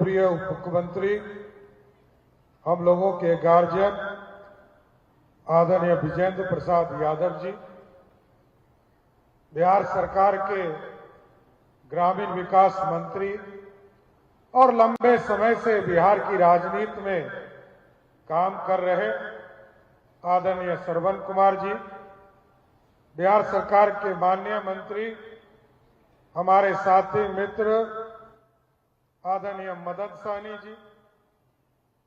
प्रिय उप मुख्यमंत्री, हम लोगों के गार्जियन आदरणीय विजेंद्र प्रसाद यादव जी, बिहार सरकार के ग्रामीण विकास मंत्री और लंबे समय से बिहार की राजनीति में काम कर रहे आदरणीय श्रवण कुमार जी, बिहार सरकार के माननीय मंत्री, हमारे साथी मित्र आदरणीय मदन सहनी जी,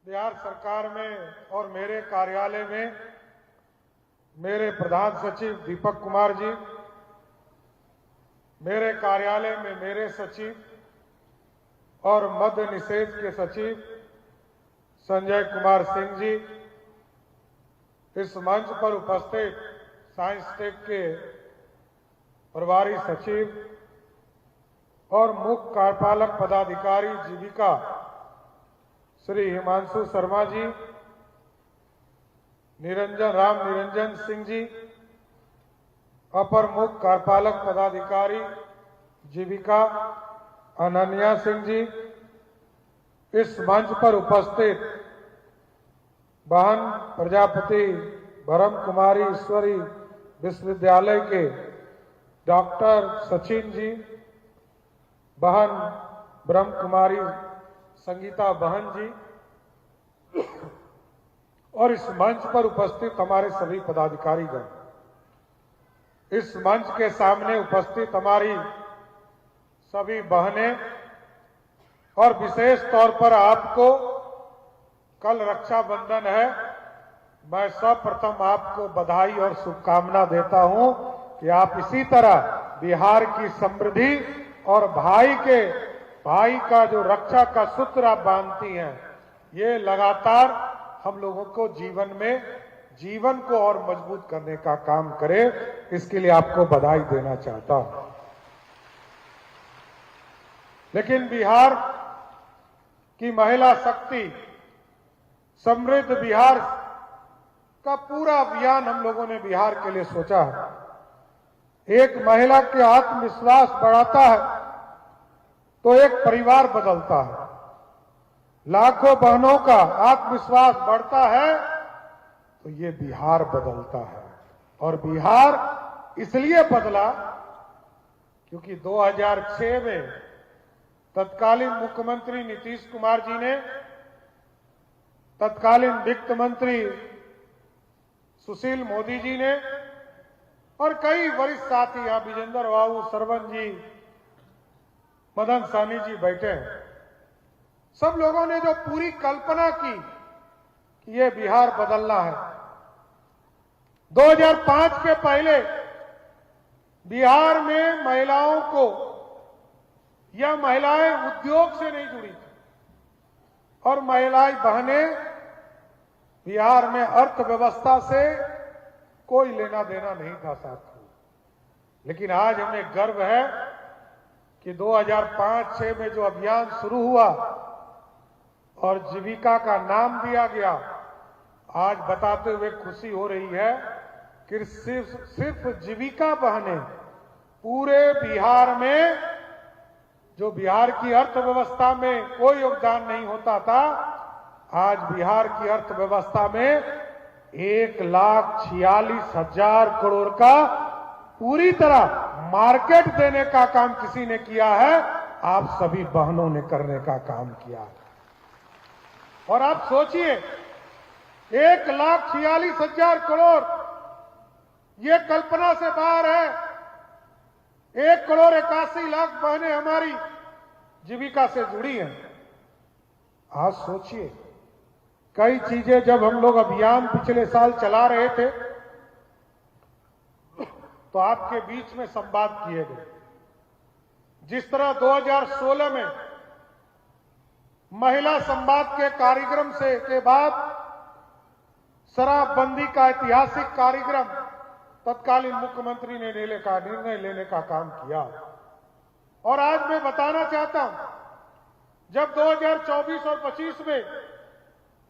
बिहार सरकार में और मेरे कार्यालय में मेरे प्रधान सचिव दीपक कुमार जी, मेरे कार्यालय में मेरे सचिव और मद्य निषेध के सचिव संजय कुमार सिंह जी, इस मंच पर उपस्थित साइंस टेक के प्रभारी सचिव और मुख्य कार्यपालक पदाधिकारी जीविका श्री हिमांशु शर्मा जी, राम निरंजन सिंह जी, अपर मुख्य कार्यपालक पदाधिकारी जीविका अनन्या सिंह जी, इस मंच पर उपस्थित बहन प्रजापति ब्रह्म कुमारी ईश्वरी विश्वविद्यालय के डॉक्टर सचिन जी, बहन ब्रह्म कुमारी संगीता बहन जी और इस मंच पर उपस्थित हमारे सभी पदाधिकारीगण, इस मंच के सामने उपस्थित हमारी सभी बहनें और विशेष तौर पर आपको, कल रक्षाबंधन है, मैं सर्वप्रथम आपको बधाई और शुभकामना देता हूं कि आप इसी तरह बिहार की समृद्धि और भाई का जो रक्षा का सूत्र आप बांधती हैं, ये लगातार हम लोगों को जीवन को और मजबूत करने का काम करे। इसके लिए आपको बधाई देना चाहता हूं। लेकिन बिहार की महिला शक्ति, समृद्ध बिहार का पूरा अभियान हम लोगों ने बिहार के लिए सोचा है। एक महिला के आत्मविश्वास बढ़ाता है तो एक परिवार बदलता है। लाखों बहनों का आत्मविश्वास बढ़ता है तो ये बिहार बदलता है। और बिहार इसलिए बदला क्योंकि 2006 में तत्कालीन मुख्यमंत्री नीतीश कुमार जी ने, तत्कालीन वित्त मंत्री सुशील मोदी जी ने और कई वरिष्ठ साथी, यहां विजेंद्र बाबू, श्रवण जी, मदन सहनी जी बैठे हैं, सब लोगों ने जो पूरी कल्पना की कि ये बिहार बदलना है। 2005 के पहले बिहार में महिलाओं को या महिलाएं उद्योग से नहीं जुड़ी थी और महिलाएं बहनें बिहार में अर्थव्यवस्था से कोई लेना देना नहीं था साथियों। लेकिन आज हमें गर्व है कि 2005-06 में जो अभियान शुरू हुआ और जीविका का नाम दिया गया, आज बताते हुए खुशी हो रही है कि सिर्फ जीविका बहनें पूरे बिहार में, जो बिहार की अर्थव्यवस्था में कोई योगदान नहीं होता था, आज बिहार की अर्थव्यवस्था में 1,46,000 करोड़ का पूरी तरह मार्केट देने का काम किसी ने किया है, आप सभी बहनों ने करने का काम किया है। और आप सोचिए, 1,46,000 करोड़, ये कल्पना से बाहर है। 1,81,00,000 बहनें हमारी जीविका से जुड़ी हैं। आज सोचिए, कई चीजें जब हम लोग अभियान पिछले साल चला रहे थे तो आपके बीच में संवाद किए गए। जिस तरह 2016 में महिला संवाद के कार्यक्रम के बाद शराबबंदी का ऐतिहासिक कार्यक्रम तत्कालीन मुख्यमंत्री ने निर्णय लेने का काम किया। और आज मैं बताना चाहता हूं, जब 2024 और 25 में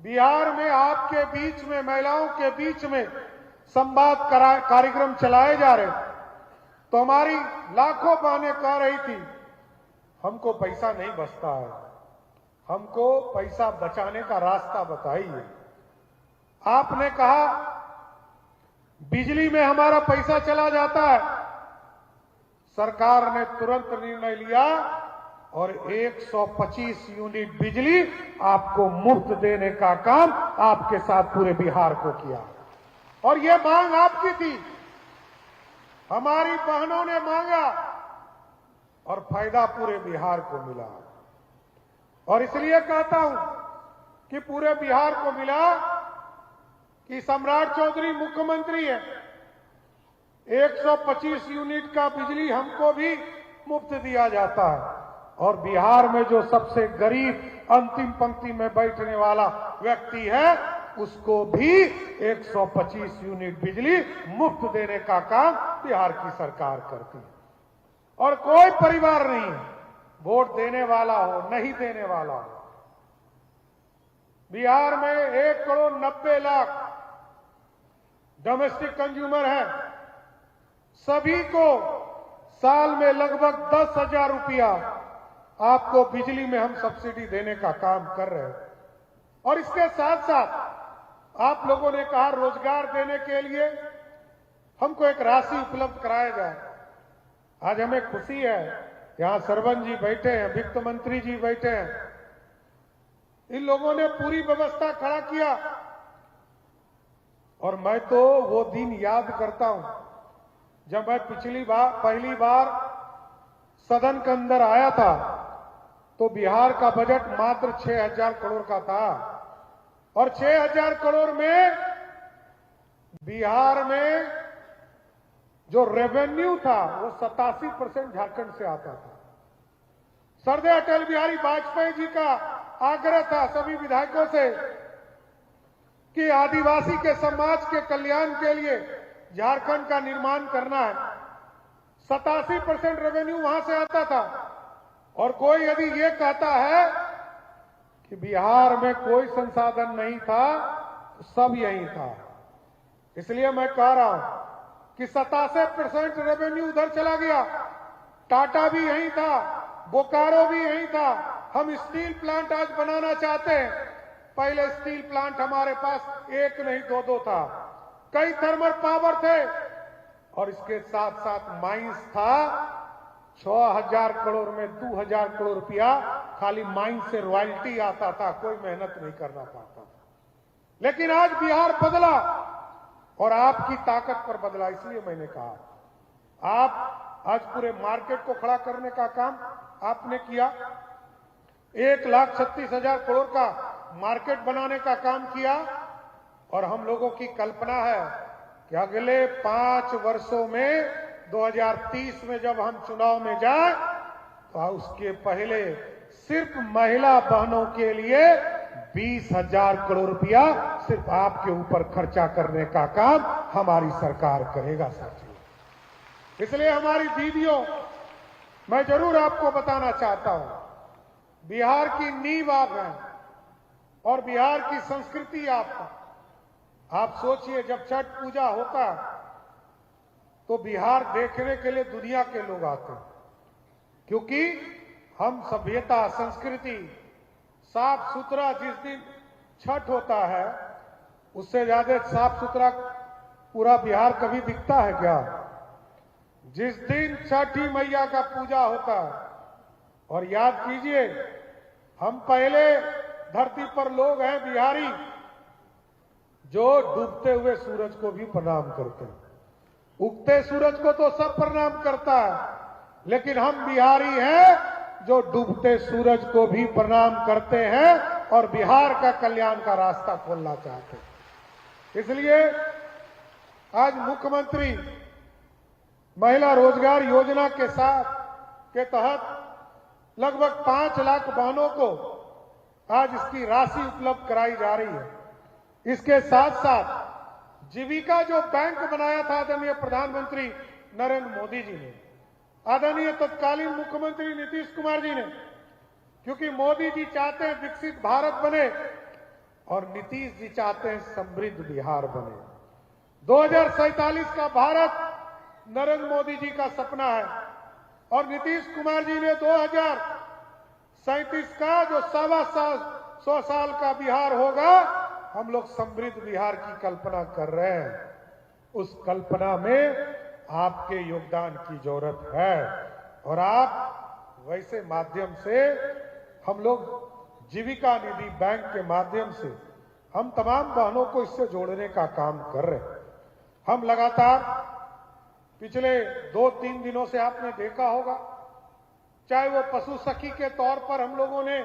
बिहार में आपके बीच में, महिलाओं के बीच में संवाद कार्यक्रम चलाए जा रहे, तो हमारी लाखों बहनें कह रही थी, हमको पैसा नहीं बचता है, हमको पैसा बचाने का रास्ता बताइए। आपने कहा बिजली में हमारा पैसा चला जाता है। सरकार ने तुरंत निर्णय लिया और 125 यूनिट बिजली आपको मुफ्त देने का काम आपके साथ पूरे बिहार को किया। और ये मांग आपकी थी, हमारी बहनों ने मांगा और फायदा पूरे बिहार को मिला। और इसलिए कहता हूं कि पूरे बिहार को मिला कि सम्राट चौधरी मुख्यमंत्री है, 125 यूनिट का बिजली हमको भी मुफ्त दिया जाता है। और बिहार में जो सबसे गरीब अंतिम पंक्ति में बैठने वाला व्यक्ति है उसको भी 125 यूनिट बिजली मुफ्त देने का काम बिहार की सरकार करती है। और कोई परिवार नहीं है, वोट देने वाला हो नहीं देने वाला हो, बिहार में 1,90,00,000 डोमेस्टिक कंज्यूमर है। सभी को साल में लगभग 10,000 रुपया आपको बिजली में हम सब्सिडी देने का काम कर रहे हैं। और इसके साथ साथ आप लोगों ने कहा रोजगार देने के लिए हमको एक राशि उपलब्ध कराया जाए। आज हमें खुशी है, यहां सरवन जी बैठे हैं, वित्त मंत्री जी बैठे हैं, इन लोगों ने पूरी व्यवस्था खड़ा किया। और मैं तो वो दिन याद करता हूं जब मैं पहली बार सदन के अंदर आया था तो बिहार का बजट मात्र 6,000 करोड़ का था। और 6,000 करोड़ में बिहार में जो रेवेन्यू था वो 87% झारखंड से आता था। सरदार अटल बिहारी वाजपेयी जी का आग्रह था सभी विधायकों से कि आदिवासी के समाज के कल्याण के लिए झारखंड का निर्माण करना है। 87% रेवेन्यू वहां से आता था। और कोई यदि ये कहता है कि बिहार में कोई संसाधन नहीं था तो सब यही था। इसलिए मैं कह रहा हूं कि 87% रेवेन्यू उधर चला गया। टाटा भी यही था, बोकारो भी यही था। हम स्टील प्लांट आज बनाना चाहते हैं, पहले स्टील प्लांट हमारे पास एक नहीं दो था, कई थर्मल पावर थे। और इसके साथ साथ माइंस था। 6,000 करोड़ में 2,000 करोड़ रुपया खाली माइंस से रॉयल्टी आता था, कोई मेहनत नहीं करना पड़ता था। लेकिन आज बिहार बदला और आपकी ताकत पर बदला। इसलिए मैंने कहा आप आज पूरे मार्केट को खड़ा करने का काम आपने किया, 1,36,000 करोड़ का मार्केट बनाने का काम किया। और हम लोगों की कल्पना है कि अगले 5 वर्षों में 2030 में जब हम चुनाव में जाए तो उसके पहले सिर्फ महिला बहनों के लिए 20,000 करोड़ रुपया सिर्फ आपके ऊपर खर्चा करने का काम हमारी सरकार करेगा साथियों। इसलिए हमारी दीदियों, मैं जरूर आपको बताना चाहता हूं, बिहार की नींव आप हैं और बिहार की संस्कृति आप सोचिए जब छठ पूजा होता तो बिहार देखने के लिए दुनिया के लोग आते हैं, क्योंकि हम सभ्यता संस्कृति साफ सुथरा, जिस दिन छठ होता है उससे ज्यादा साफ सुथरा पूरा बिहार कभी दिखता है क्या? जिस दिन छठी मैया का पूजा होता है, और याद कीजिए हम पहले धरती पर लोग हैं बिहारी जो डूबते हुए सूरज को भी प्रणाम करते हैं। उगते सूरज को तो सब प्रणाम करता है, लेकिन हम बिहारी हैं जो डूबते सूरज को भी प्रणाम करते हैं और बिहार का कल्याण का रास्ता खोलना चाहते हैं। इसलिए आज मुख्यमंत्री महिला रोजगार योजना के तहत लगभग 5 लाख बहनों को आज इसकी राशि उपलब्ध कराई जा रही है। इसके साथ साथ जीविका जो बैंक बनाया था आदरणीय प्रधानमंत्री नरेंद्र मोदी जी ने, आदरणीय तत्कालीन मुख्यमंत्री नीतीश कुमार जी ने, क्योंकि मोदी जी चाहते हैं विकसित भारत बने और नीतीश जी चाहते हैं समृद्ध बिहार बने। 2047 का भारत नरेंद्र मोदी जी का सपना है और नीतीश कुमार जी ने 37 का जो 100 साल का बिहार होगा, हम लोग समृद्ध बिहार की कल्पना कर रहे हैं। उस कल्पना में आपके योगदान की जरूरत है और आप वैसे माध्यम से हम लोग जीविका निधि बैंक के माध्यम से हम तमाम बहनों को इससे जोड़ने का काम कर रहे हैं। हम लगातार पिछले 2-3 दिनों से आपने देखा होगा, चाहे वो पशु सखी के तौर पर हम लोगों ने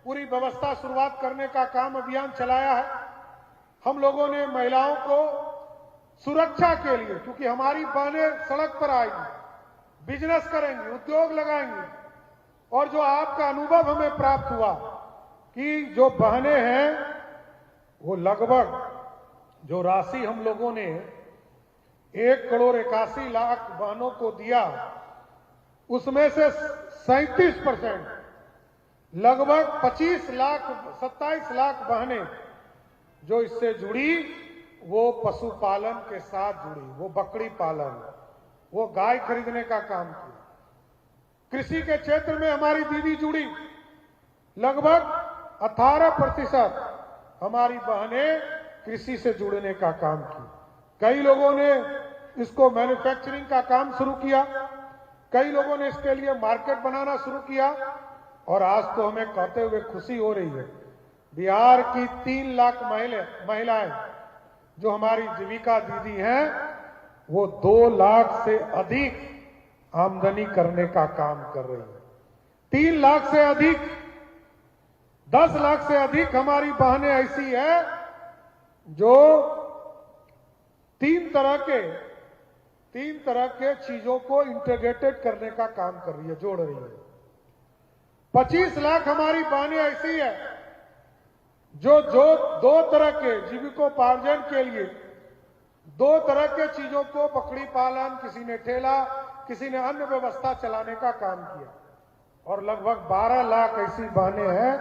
पूरी व्यवस्था शुरुआत करने का काम अभियान चलाया है। हम लोगों ने महिलाओं को सुरक्षा के लिए, क्योंकि हमारी बहनें सड़क पर आएंगी, बिजनेस करेंगी, उद्योग लगाएंगी, और जो आपका अनुभव हमें प्राप्त हुआ कि जो बहनें हैं वो लगभग जो राशि हम लोगों ने 1,81,00,000 बहनों को दिया, उसमें से 37% लगभग 25 लाख 27 लाख बहनें जो इससे जुड़ी वो पशुपालन के साथ जुड़ी, वो बकरी पालन, वो गाय खरीदने का काम किया। कृषि के क्षेत्र में हमारी दीदी जुड़ी, लगभग 18% हमारी बहनें कृषि से जुड़ने का काम की। कई लोगों ने इसको मैन्युफैक्चरिंग का काम शुरू किया, कई लोगों ने इसके लिए मार्केट बनाना शुरू किया, और आज तो हमें कहते हुए खुशी हो रही है, बिहार की 3 लाख महिलाएं जो हमारी जीविका दीदी हैं, वो 2 लाख से अधिक आमदनी करने का काम कर रही है। 3 लाख से अधिक, 10 लाख से अधिक हमारी बहनें ऐसी है जो तीन तरह के चीजों को इंटीग्रेटेड करने का काम कर रही है, जोड़ रही है। 25 लाख हमारी बहनें ऐसी है जो 2 तरह के जीविकोपार्जन के लिए 2 तरह के चीजों को, बकरी पालन, किसी ने ठेला, किसी ने अन्य व्यवस्था चलाने का काम किया, और लगभग 12 लाख ऐसी बहनें हैं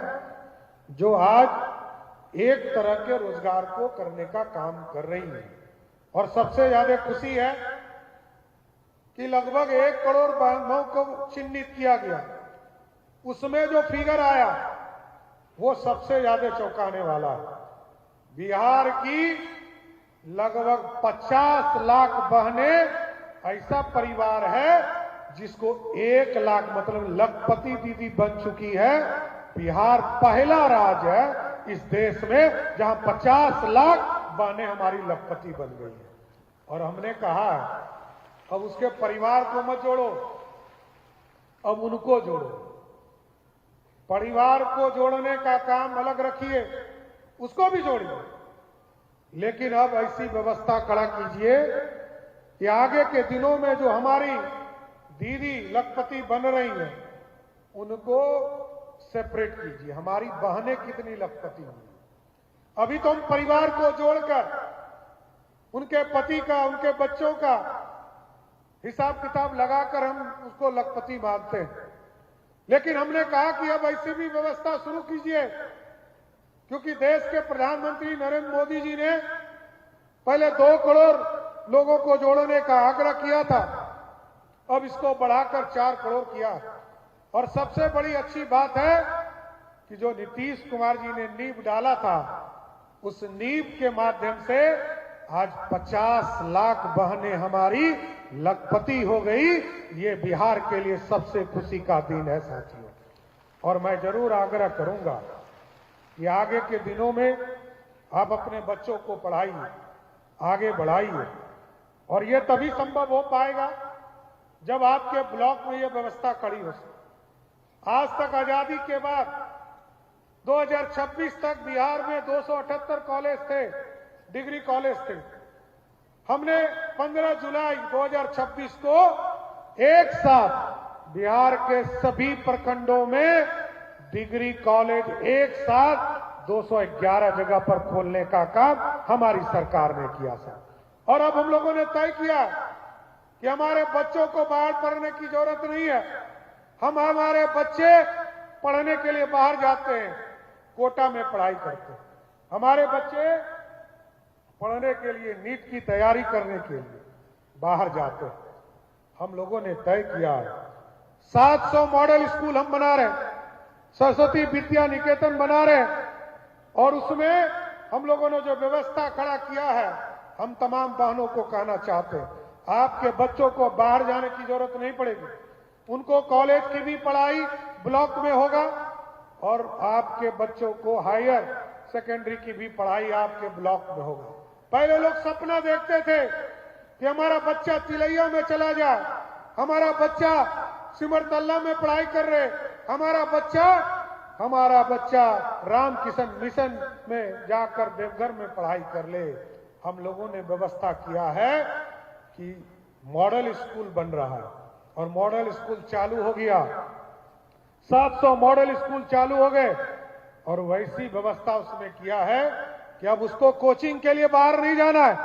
जो आज एक तरह के रोजगार को करने का काम कर रही हैं। और सबसे ज्यादा खुशी है कि लगभग 1 करोड़ बहनों को चिन्हित किया गया, उसमें जो फिगर आया वो सबसे ज्यादा चौंकाने वाला है। बिहार की लगभग 50 लाख बहनें ऐसा परिवार है जिसको 1 लाख मतलब लखपति दीदी बन चुकी है। बिहार पहला राज्य है इस देश में जहां 50 लाख बहनें हमारी लखपति बन गई है। और हमने कहा अब उसके परिवार को मत जोड़ो, अब उनको जोड़ो। परिवार को जोड़ने का काम अलग रखिए, उसको भी जोड़िए, लेकिन अब ऐसी व्यवस्था खड़ा कीजिए कि आगे के दिनों में जो हमारी दीदी लखपति बन रही हैं उनको सेपरेट कीजिए। हमारी बहनें कितनी लखपति हुई, अभी तो हम परिवार को जोड़कर उनके पति का, उनके बच्चों का हिसाब किताब लगाकर हम उसको लखपति मानते हैं, लेकिन हमने कहा कि अब ऐसी भी व्यवस्था शुरू कीजिए, क्योंकि देश के प्रधानमंत्री नरेंद्र मोदी जी ने पहले 2 करोड़ लोगों को जोड़ने का आग्रह किया था, अब इसको बढ़ाकर 4 करोड़ किया। और सबसे बड़ी अच्छी बात है कि जो नीतीश कुमार जी ने नींव डाला था, उस नींव के माध्यम से आज 50 लाख बहनें हमारी लखपति हो गई। ये बिहार के लिए सबसे खुशी का दिन है साथियों। और मैं जरूर आग्रह करूंगा कि आगे के दिनों में आप अपने बच्चों को पढ़ाइए, आगे बढ़ाइए, और ये तभी संभव हो पाएगा जब आपके ब्लॉक में ये व्यवस्था खड़ी हो सके। आज तक आजादी के बाद 2026 तक बिहार में 278 कॉलेज थे, डिग्री कॉलेज थे। हमने 15 जुलाई 2026 को एक साथ बिहार के सभी प्रखंडों में डिग्री कॉलेज एक साथ 211 जगह पर खोलने का काम हमारी सरकार ने किया था। और अब हम लोगों ने तय किया कि हमारे बच्चों को बाहर पढ़ने की जरूरत नहीं है। हम हमारे बच्चे पढ़ने के लिए बाहर जाते हैं, कोटा में पढ़ाई करते हैं। हमारे बच्चे पढ़ने के लिए, नीट की तैयारी करने के लिए बाहर जाते हैं। हम लोगों ने तय किया है 700 मॉडल स्कूल हम बना रहे हैं। सरस्वती विद्या निकेतन बना रहे हैं और उसमें हम लोगों ने जो व्यवस्था खड़ा किया है, हम तमाम बहनों को कहना चाहते हैं, आपके बच्चों को बाहर जाने की जरूरत नहीं पड़ेगी। उनको कॉलेज की भी पढ़ाई ब्लॉक में होगा और आपके बच्चों को हायर सेकेंडरी की भी पढ़ाई आपके ब्लॉक में होगा। पहले लोग सपना देखते थे कि हमारा बच्चा तिलैया में चला जाए, हमारा बच्चा सिमरतल्ला में पढ़ाई कर रहे, हमारा बच्चा रामकिशन मिशन में जाकर देवघर में पढ़ाई कर ले। हम लोगों ने व्यवस्था किया है कि मॉडल स्कूल बन रहा है और मॉडल स्कूल चालू हो गया, 700 मॉडल स्कूल चालू हो गए और वैसी व्यवस्था उसमें किया है कि अब उसको कोचिंग के लिए बाहर नहीं जाना है,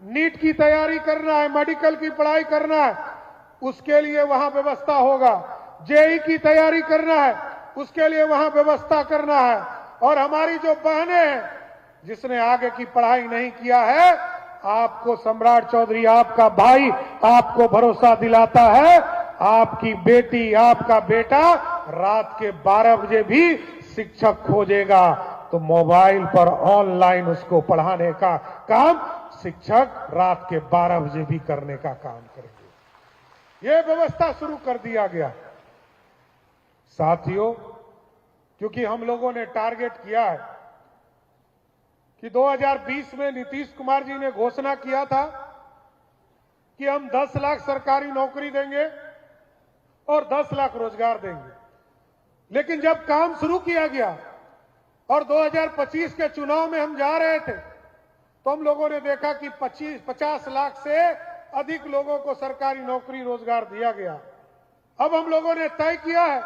नीट की तैयारी करना है, मेडिकल की पढ़ाई करना है, उसके लिए वहां व्यवस्था होगा, जेई की तैयारी करना है, उसके लिए वहां व्यवस्था करना है। और हमारी जो बहनें हैं जिसने आगे की पढ़ाई नहीं किया है, आपको सम्राट चौधरी आपका भाई आपको भरोसा दिलाता है, आपकी बेटी आपका बेटा रात के 12 बजे भी शिक्षक खोजेगा तो मोबाइल पर ऑनलाइन उसको पढ़ाने का काम शिक्षक रात के 12 बजे भी करने का काम करेंगे। यह व्यवस्था शुरू कर दिया गया। साथियों, क्योंकि हम लोगों ने टारगेट किया है कि 2020 में नीतीश कुमार जी ने घोषणा किया था कि हम 10 लाख सरकारी नौकरी देंगे और 10 लाख रोजगार देंगे। लेकिन जब काम शुरू किया गया और 2025 के चुनाव में हम जा रहे थे तो हम लोगों ने देखा कि 50 लाख से अधिक लोगों को सरकारी नौकरी रोजगार दिया गया। अब हम लोगों ने तय किया है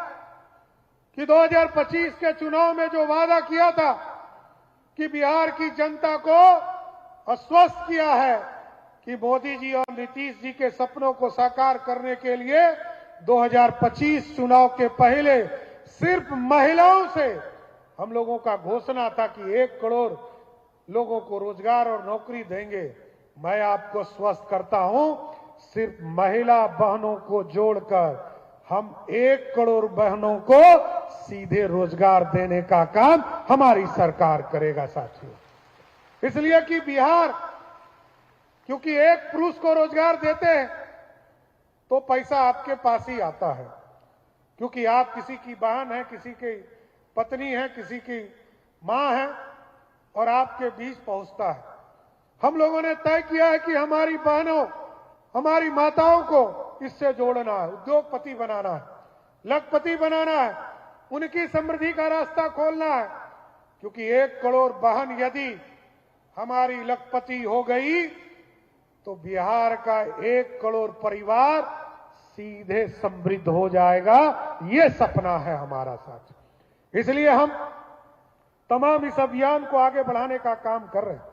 कि 2025 के चुनाव में जो वादा किया था कि बिहार की जनता को आश्वस्त किया है कि मोदी जी और नीतीश जी के सपनों को साकार करने के लिए 2025 चुनाव के पहले सिर्फ महिलाओं से हम लोगों का घोषणा था कि 1 करोड़ लोगों को रोजगार और नौकरी देंगे। मैं आपको स्वस्थ करता हूं, सिर्फ महिला बहनों को जोड़कर हम 1 करोड़ बहनों को सीधे रोजगार देने का काम हमारी सरकार करेगा साथियों। इसलिए कि बिहार, क्योंकि एक पुरुष को रोजगार देते हैं तो पैसा आपके पास ही आता है, क्योंकि आप किसी की बहन है, किसी की पत्नी है, किसी की मां है और आपके बीच पहुंचता है। हम लोगों ने तय किया है कि हमारी बहनों, हमारी माताओं को इससे जोड़ना है, उद्योगपति बनाना है, लखपति बनाना है, उनकी समृद्धि का रास्ता खोलना है। क्योंकि 1 करोड़ बहन यदि हमारी लखपति हो गई तो बिहार का 1 करोड़ परिवार सीधे समृद्ध हो जाएगा। ये सपना है हमारा साथ। इसलिए हम तमाम इस अभियान को आगे बढ़ाने का काम कर रहे हैं।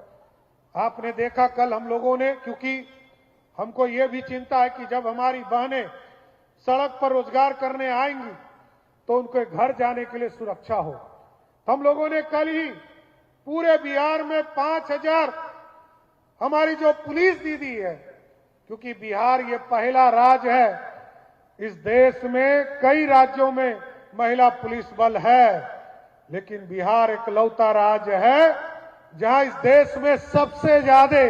आपने देखा कल हम लोगों ने, क्योंकि हमको ये भी चिंता है कि जब हमारी बहनें सड़क पर रोजगार करने आएंगी तो उनके घर जाने के लिए सुरक्षा हो। हम लोगों ने कल ही पूरे बिहार में 5000 हमारी जो पुलिस दीदी है, क्योंकि बिहार ये पहला राज्य है, इस देश में कई राज्यों में महिला पुलिस बल है, लेकिन बिहार इकलौता राज्य है जहां इस देश में सबसे ज्यादा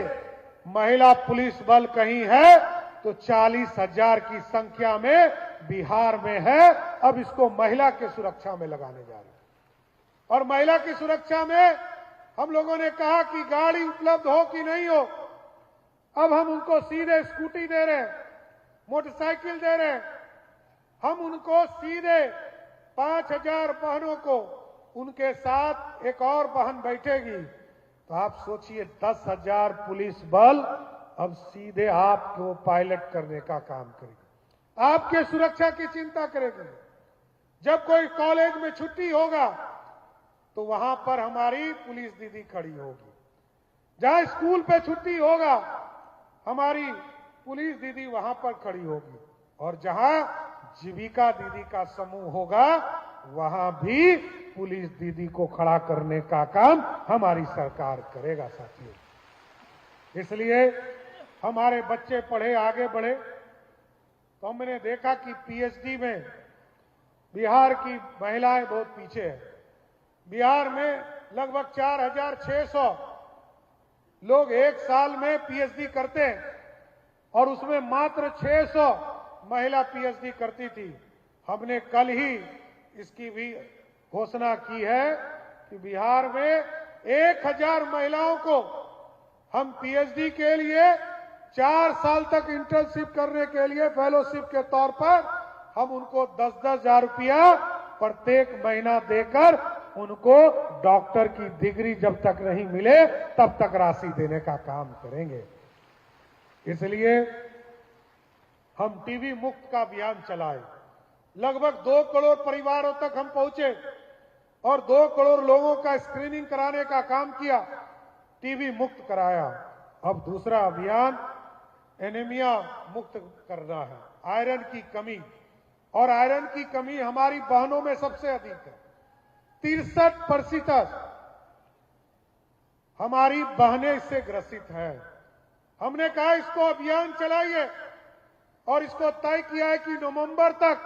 महिला पुलिस बल कहीं है तो 40,000 की संख्या में बिहार में है। अब इसको महिला के सुरक्षा में लगाने जा रहे हैं और महिला की सुरक्षा में हम लोगों ने कहा कि गाड़ी उपलब्ध हो कि नहीं हो, अब हम उनको सीधे स्कूटी दे रहे हैं, मोटरसाइकिल दे रहे हैं। हम उनको सीधे 5000 बहनों को, उनके साथ एक और बहन बैठेगी, तो आप सोचिए 10,000 पुलिस बल अब सीधे आपको पायलट करने का काम करेगी, आपके सुरक्षा की चिंता करेगी। जब कोई कॉलेज में छुट्टी होगा तो वहां पर हमारी पुलिस दीदी खड़ी होगी, जहां स्कूल पे छुट्टी होगा हमारी पुलिस दीदी वहां पर खड़ी होगी, और जहां जीविका दीदी का समूह होगा वहां भी पुलिस दीदी को खड़ा करने का काम हमारी सरकार करेगा साथियों। इसलिए हमारे बच्चे पढ़े, आगे बढ़े, तो हमने देखा कि पीएचडी में बिहार की महिलाएं बहुत पीछे है। बिहार में लगभग 4,600 लोग एक साल में पीएचडी करते हैं और उसमें मात्र 600 महिला पीएचडी करती थी। हमने कल ही इसकी भी घोषणा की है कि बिहार में 1,000 महिलाओं को हम पीएचडी के लिए 4 साल तक इंटर्नशिप करने के लिए फेलोशिप के तौर पर हम उनको 10-10 हजार रुपया प्रत्येक महीना देकर उनको डॉक्टर की डिग्री जब तक नहीं मिले तब तक राशि देने का काम करेंगे। इसलिए हम टीबी मुक्त का अभियान चलाए। लगभग 2 करोड़ परिवारों तक हम पहुंचे और 2 करोड़ लोगों का स्क्रीनिंग कराने का काम किया, टीबी मुक्त कराया। अब दूसरा अभियान एनीमिया मुक्त करना है, आयरन की कमी। और आयरन की कमी हमारी बहनों में सबसे अधिक है। 63% हमारी बहनें इससे ग्रसित हैं। हमने कहा इसको अभियान चलाइए और इसको तय किया है कि नवंबर तक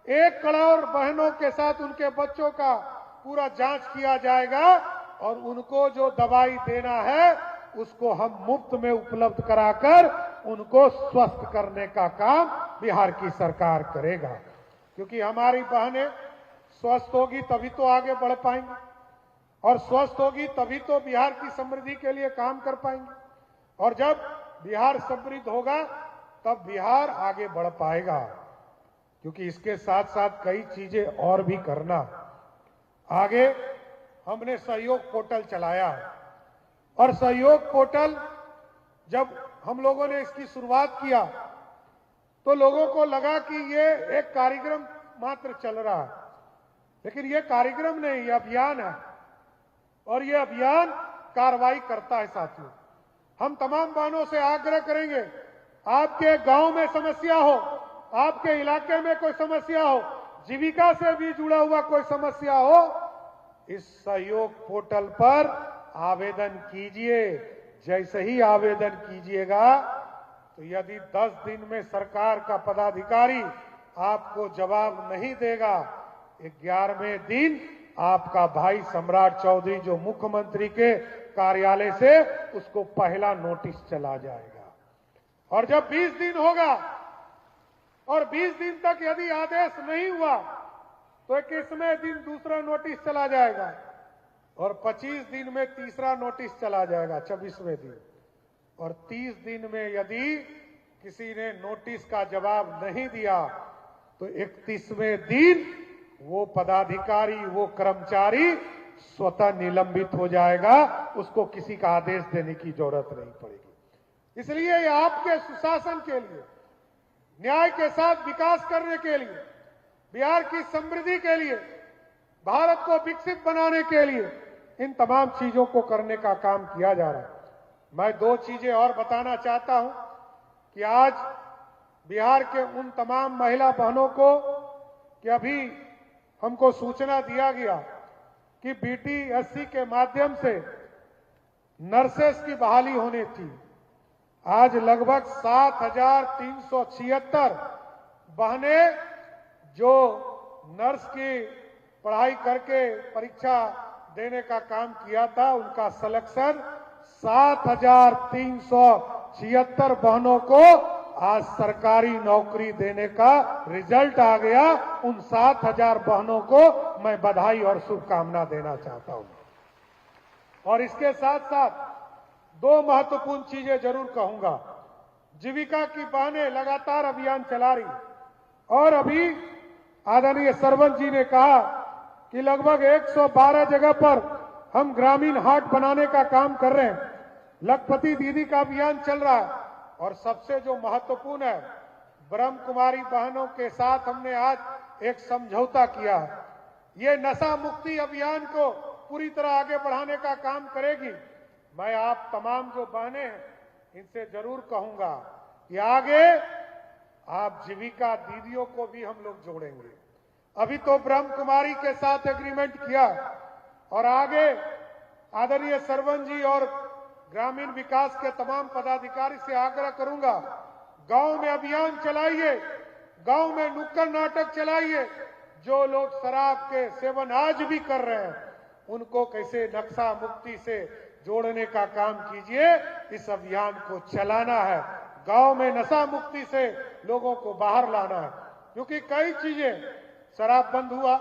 1 करोड़ बहनों के साथ उनके बच्चों का पूरा जांच किया जाएगा और उनको जो दवाई देना है उसको हम मुफ्त में उपलब्ध कराकर उनको स्वस्थ करने का काम बिहार की सरकार करेगा। क्योंकि हमारी बहनें स्वस्थ होगी तभी तो आगे बढ़ पाएंगी और स्वस्थ होगी तभी तो बिहार की समृद्धि के लिए काम कर पाएंगे। और जब बिहार समृद्ध होगा तब बिहार आगे बढ़ पाएगा। क्योंकि इसके साथ साथ कई चीजें और भी करना। आगे हमने सहयोग पोर्टल चलाया है और सहयोग पोर्टल जब हम लोगों ने इसकी शुरुआत किया तो लोगों को लगा कि ये एक कार्यक्रम मात्र चल रहा है, लेकिन ये कार्यक्रम नहीं, ये अभियान है और ये अभियान कार्रवाई करता है। साथियों, हम तमाम बहनों से आग्रह करेंगे, आपके गांव में समस्या हो, आपके इलाके में कोई समस्या हो, जीविका से भी जुड़ा हुआ कोई समस्या हो, इस सहयोग पोर्टल पर आवेदन कीजिए। जैसे ही आवेदन कीजिएगा तो यदि 10 दिन में सरकार का पदाधिकारी आपको जवाब नहीं देगा, 11वें दिन आपका भाई सम्राट चौधरी जो मुख्यमंत्री के कार्यालय से उसको पहला नोटिस चला जाएगा। और जब 20 दिन होगा और 20 दिन तक यदि आदेश नहीं हुआ तो 21वें दिन दूसरा नोटिस चला जाएगा और 25 दिन में तीसरा नोटिस चला जाएगा, 24वें दिन। और 30 दिन में यदि किसी ने नोटिस का जवाब नहीं दिया तो 31वें दिन वो पदाधिकारी, वो कर्मचारी स्वतः निलंबित हो जाएगा, उसको किसी का आदेश देने की जरूरत नहीं पड़ेगी। इसलिए ये आपके सुशासन के लिए, न्याय के साथ विकास करने के लिए, बिहार की समृद्धि के लिए, भारत को विकसित बनाने के लिए इन तमाम चीजों को करने का काम किया जा रहा है। मैं 2 चीजें और बताना चाहता हूं कि आज बिहार के उन तमाम महिला बहनों को कि अभी हमको सूचना दिया गया कि बीटीएससी के माध्यम से नर्सेस की बहाली होनी थी। आज लगभग 7,376 बहनें जो नर्स की पढ़ाई करके परीक्षा देने का काम किया था, उनका सिलेक्शन 7,376 बहनों को आज सरकारी नौकरी देने का रिजल्ट आ गया। उन 7,000 बहनों को मैं बधाई और शुभकामना देना चाहता हूं। और इसके साथ साथ 2 महत्वपूर्ण चीजें जरूर कहूंगा। जीविका की बहनें लगातार अभियान चला रही और अभी आदरणीय सरवंत जी ने कहा कि लगभग 112 जगह पर हम ग्रामीण हाट बनाने का काम कर रहे हैं। लखपति दीदी का अभियान चल रहा है और सबसे जो महत्वपूर्ण है, ब्रह्म कुमारी बहनों के साथ हमने आज एक समझौता किया है। ये नशा मुक्ति अभियान को पूरी तरह आगे बढ़ाने का काम करेगी। मैं आप तमाम जो बहनें हैं इनसे जरूर कहूंगा कि आगे आप जीविका दीदियों को भी हम लोग जोड़ेंगे। अभी तो ब्रह्म कुमारी के साथ एग्रीमेंट किया और आगे आदरणीय सरवंत जी और ग्रामीण विकास के तमाम पदाधिकारी से आग्रह करूंगा, गांव में अभियान चलाइए, गांव में नुक्कड़ नाटक चलाइए, जो लोग शराब के सेवन आज भी कर रहे हैं उनको कैसे नक्शा मुक्ति से जोड़ने का काम कीजिए। इस अभियान को चलाना है, गांव में नशा मुक्ति से लोगों को बाहर लाना है। क्योंकि कई चीजें, शराब बंद हुआ,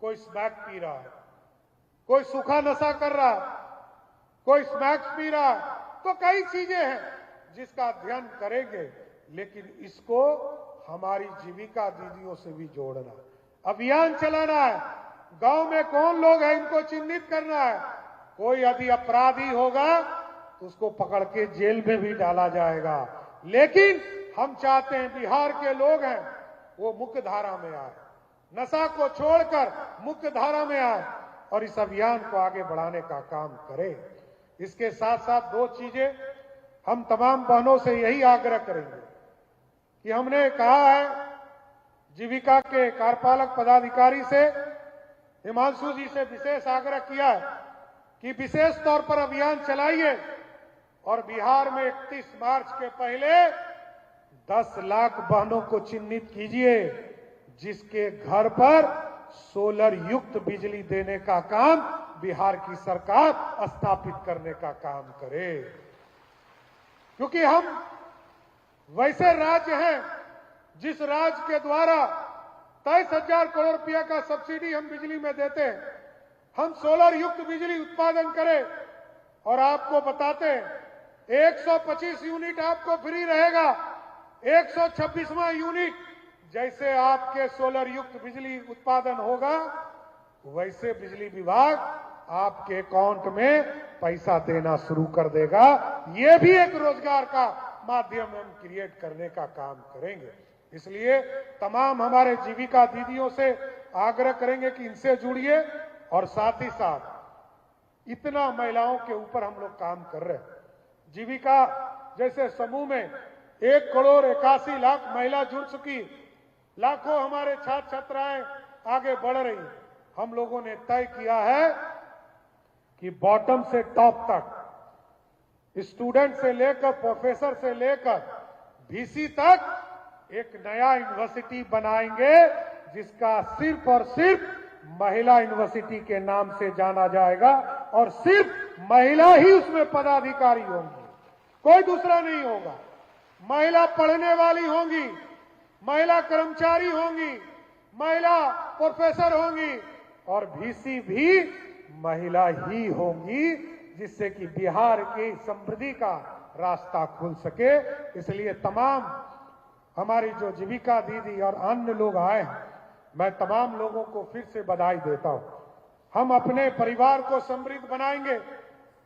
कोई स्मैक पी रहा है, कोई सूखा नशा कर रहा है, कोई स्मैक्स पी रहा है, तो कई चीजें हैं जिसका अध्ययन करेंगे, लेकिन इसको हमारी जीविका दीदियों से भी जोड़ना, अभियान चलाना है। गांव में कौन लोग हैं इनको चिन्हित करना है। कोई यदि अपराधी होगा तो उसको पकड़ के जेल में भी डाला जाएगा, लेकिन हम चाहते हैं बिहार के लोग हैं वो मुख्य धारा में आए, नशा को छोड़कर मुख्य धारा में आए और इस अभियान को आगे बढ़ाने का काम करें। इसके साथ साथ दो चीजें हम तमाम बहनों से यही आग्रह करेंगे कि हमने कहा है, जीविका के कार्यपालक पदाधिकारी से हिमांशु जी से विशेष आग्रह किया है कि विशेष तौर पर अभियान चलाइए और बिहार में 31 मार्च के पहले 10 लाख बहनों को चिन्हित कीजिए जिसके घर पर सोलर युक्त बिजली देने का काम बिहार की सरकार स्थापित करने का काम करे। क्योंकि हम वैसे राज्य हैं जिस राज्य के द्वारा 23,000 करोड़ रुपया का सब्सिडी हम बिजली में देते हैं। हम सोलर युक्त बिजली उत्पादन करें और आपको बताते हैं 125 यूनिट आपको फ्री रहेगा। 126वां यूनिट जैसे आपके सोलर युक्त बिजली उत्पादन होगा वैसे बिजली विभाग आपके अकाउंट में पैसा देना शुरू कर देगा। ये भी एक रोजगार का माध्यम हम क्रिएट करने का काम करेंगे। इसलिए तमाम हमारे जीविका दीदियों से आग्रह करेंगे कि इनसे जुड़िए और साथ ही साथ इतना महिलाओं के ऊपर हम लोग काम कर रहे हैं। जीविका जैसे समूह में 1,81,00,000 महिला जुड़ चुकी, लाखों हमारे छात्र छात्राएं आगे बढ़ रही। हम लोगों ने तय किया है कि बॉटम से टॉप तक, स्टूडेंट से लेकर प्रोफेसर से लेकर वीसी तक एक नया यूनिवर्सिटी बनाएंगे जिसका सिर्फ और सिर्फ महिला यूनिवर्सिटी के नाम से जाना जाएगा और सिर्फ महिला ही उसमें पदाधिकारी होंगी, कोई दूसरा नहीं होगा। महिला पढ़ने वाली होंगी, महिला कर्मचारी होंगी, महिला प्रोफेसर होंगी और वीसी भी महिला ही होंगी, जिससे कि बिहार की समृद्धि का रास्ता खुल सके। इसलिए तमाम हमारी जो जीविका दीदी और अन्य लोग आए हैं, मैं तमाम लोगों को फिर से बधाई देता हूं। हम अपने परिवार को समृद्ध बनाएंगे,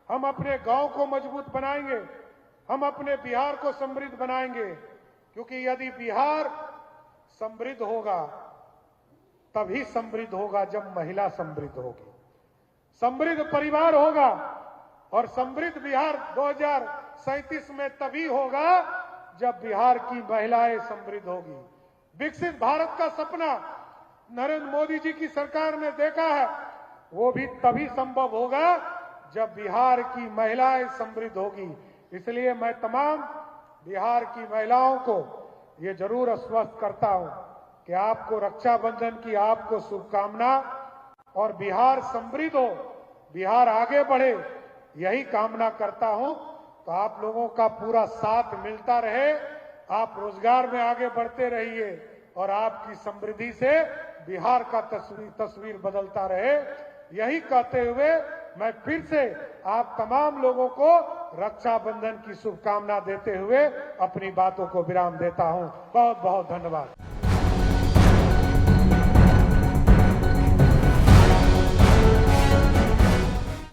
हम अपने गांव को मजबूत बनाएंगे, हम अपने बिहार को समृद्ध बनाएंगे। क्योंकि यदि बिहार समृद्ध होगा तभी समृद्ध होगा जब महिला समृद्ध होगी, समृद्ध परिवार होगा और समृद्ध बिहार 2037 में तभी होगा जब बिहार की महिलाएं समृद्ध होगी। विकसित भारत का सपना नरेंद्र मोदी जी की सरकार ने देखा है, वो भी तभी संभव होगा जब बिहार की महिलाएं समृद्ध होगी। इसलिए मैं तमाम बिहार की महिलाओं को ये जरूर आश्वस्त करता हूं कि आपको रक्षाबंधन की आपको शुभकामना और बिहार समृद्ध हो, बिहार आगे बढ़े, यही कामना करता हूं। तो आप लोगों का पूरा साथ मिलता रहे, आप रोजगार में आगे बढ़ते रहिए और आपकी समृद्धि से बिहार का तस्वीर बदलता रहे। यही कहते हुए मैं फिर से आप तमाम लोगों को रक्षाबंधन की शुभकामना देते हुए अपनी बातों को विराम देता हूं। बहुत बहुत धन्यवाद।